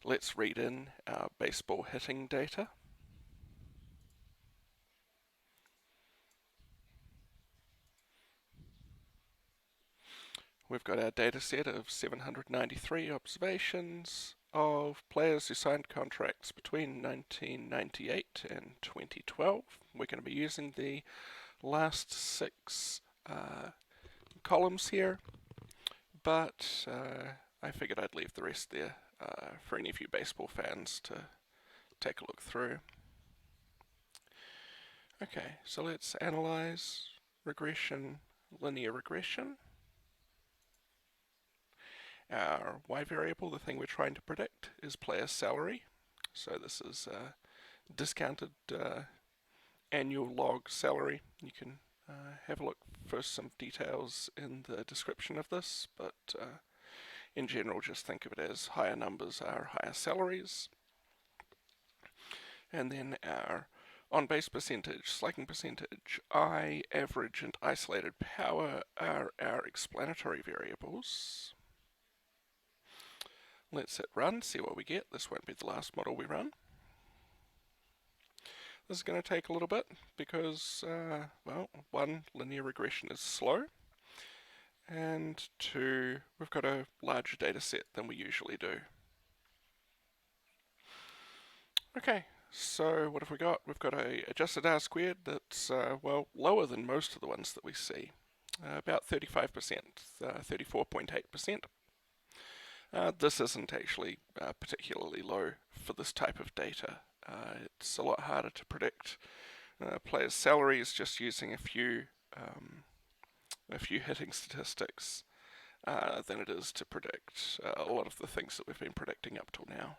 Let's read in our baseball hitting data. We've got our data set of 793 observations of players who signed contracts between 1998 and 2012. We're going to be using the last six columns here, but I figured I'd leave the rest there for any of you baseball fans to take a look through. Okay, so let's analyze regression, linear regression. Our y variable, the thing we're trying to predict, is player salary. So this is discounted annual log salary. You can have a look for some details in the description of this, but in general just think of it as higher numbers are higher salaries. And then our on-base percentage, slugging percentage, I, average, and isolated power are our explanatory variables. Let's hit run, see what we get. This won't be the last model we run. This is going to take a little bit because, well, one, linear regression is slow, and two, we've got a larger data set than we usually do. Okay, so what have we got? We've got a adjusted R squared that's, well, lower than most of the ones that we see. About 35%, 34.8%. This isn't actually particularly low for this type of data. It's a lot harder to predict players' salaries just using a few hitting statistics than it is to predict a lot of the things that we've been predicting up till now.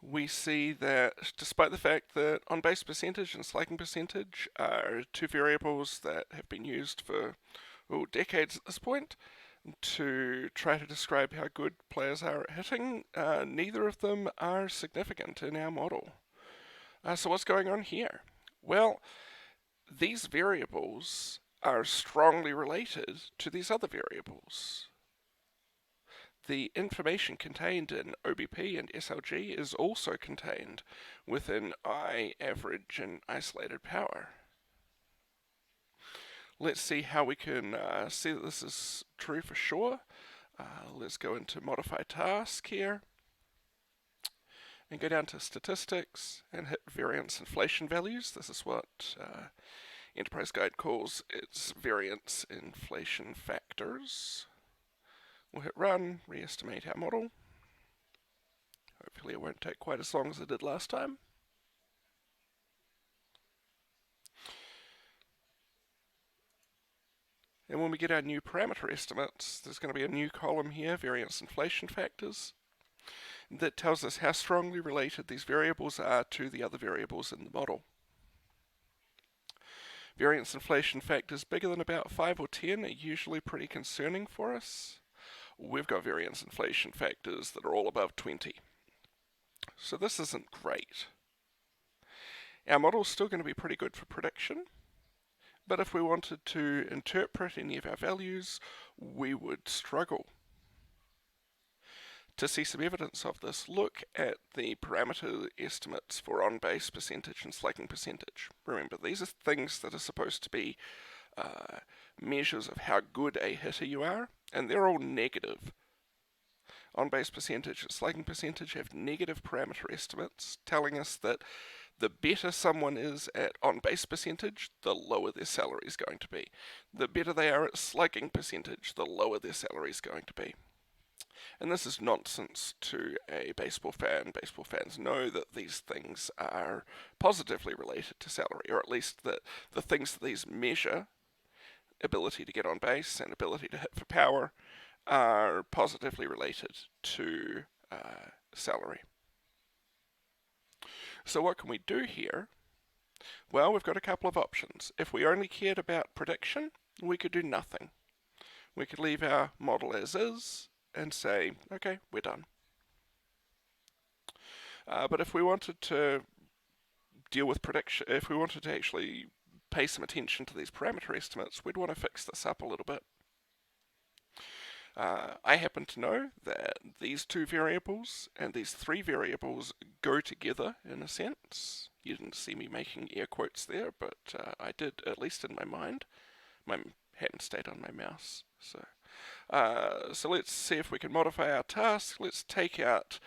We see that despite the fact that on-base percentage and slugging percentage are two variables that have been used for decades at this point to try to describe how good players are at hitting, neither of them are significant in our model. So what's going on here? Well, these variables are strongly related to these other variables. The information contained in OBP and SLG is also contained within I, average, and isolated power. Let's see how we can see that this is true for sure. Let's go into modify task here and go down to statistics and hit variance inflation values. This is what Enterprise Guide calls its variance inflation factors. We'll hit run, re-estimate our model. Hopefully it won't take quite as long as it did last time. And when we get our new parameter estimates, there's going to be a new column here, variance inflation factors, that tells us how strongly related these variables are to the other variables in the model. Variance inflation factors bigger than about 5 or 10 are usually pretty concerning for us. We've got variance inflation factors that are all above 20. So this isn't great. Our model's still going to be pretty good for prediction, but if we wanted to interpret any of our values, we would struggle. To see some evidence of this, look at the parameter estimates for on-base percentage and slugging percentage. Remember, these are things that are supposed to be measures of how good a hitter you are, and they're all negative. On-base percentage and slugging percentage have negative parameter estimates, telling us that the better someone is at on-base percentage, the lower their salary is going to be. The better they are at slugging percentage, the lower their salary is going to be. And this is nonsense to a baseball fan. Baseball fans know that these things are positively related to salary, or at least that the things that these measure, ability to get on base and ability to hit for power, are positively related to salary. So what can we do here? Well, we've got a couple of options. If we only cared about prediction, we could do nothing. We could leave our model as is and say, okay, we're done. But if we wanted to deal with prediction, if we wanted to actually pay some attention to these parameter estimates, we'd want to fix this up a little bit. I happen to know that these two variables and these three variables go together in a sense. You didn't see me making air quotes there, but I did, at least in my mind. My hadn't stayed on my mouse. So let's see if we can modify our task. Let's take out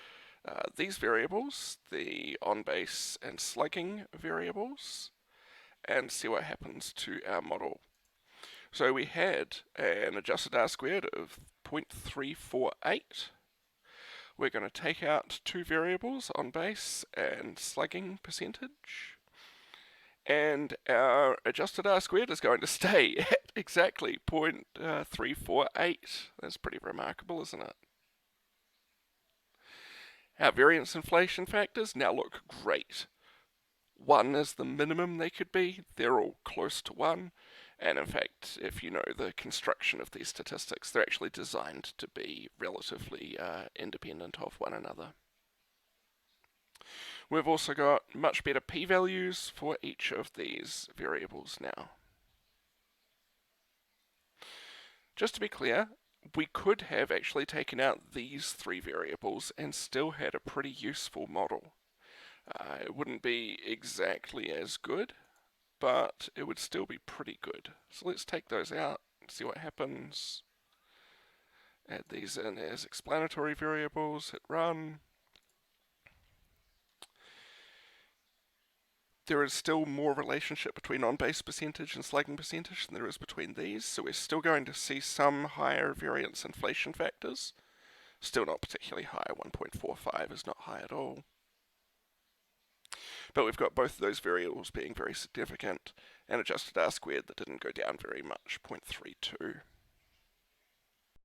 these variables, the on-base and slugging variables, and see what happens to our model. So we had an adjusted R-squared of 0.348. We're going to take out two variables, on-base and slugging percentage. And our adjusted R-squared is going to stay at exactly 0.348. That's pretty remarkable, isn't it? Our variance inflation factors now look great. 1 is the minimum they could be. They're all close to 1. And in fact, if you know the construction of these statistics, they're actually designed to be relatively independent of one another. We've also got much better p-values for each of these variables now. Just to be clear, we could have actually taken out these three variables and still had a pretty useful model. It wouldn't be exactly as good, but it would still be pretty good. So let's take those out and see what happens. Add these in as explanatory variables, hit run. There is still more relationship between on-base percentage and slugging percentage than there is between these, so we're still going to see some higher variance inflation factors. Still not particularly high, 1.45 is not high at all. But we've got both of those variables being very significant, and adjusted R-squared that didn't go down very much, 0.32.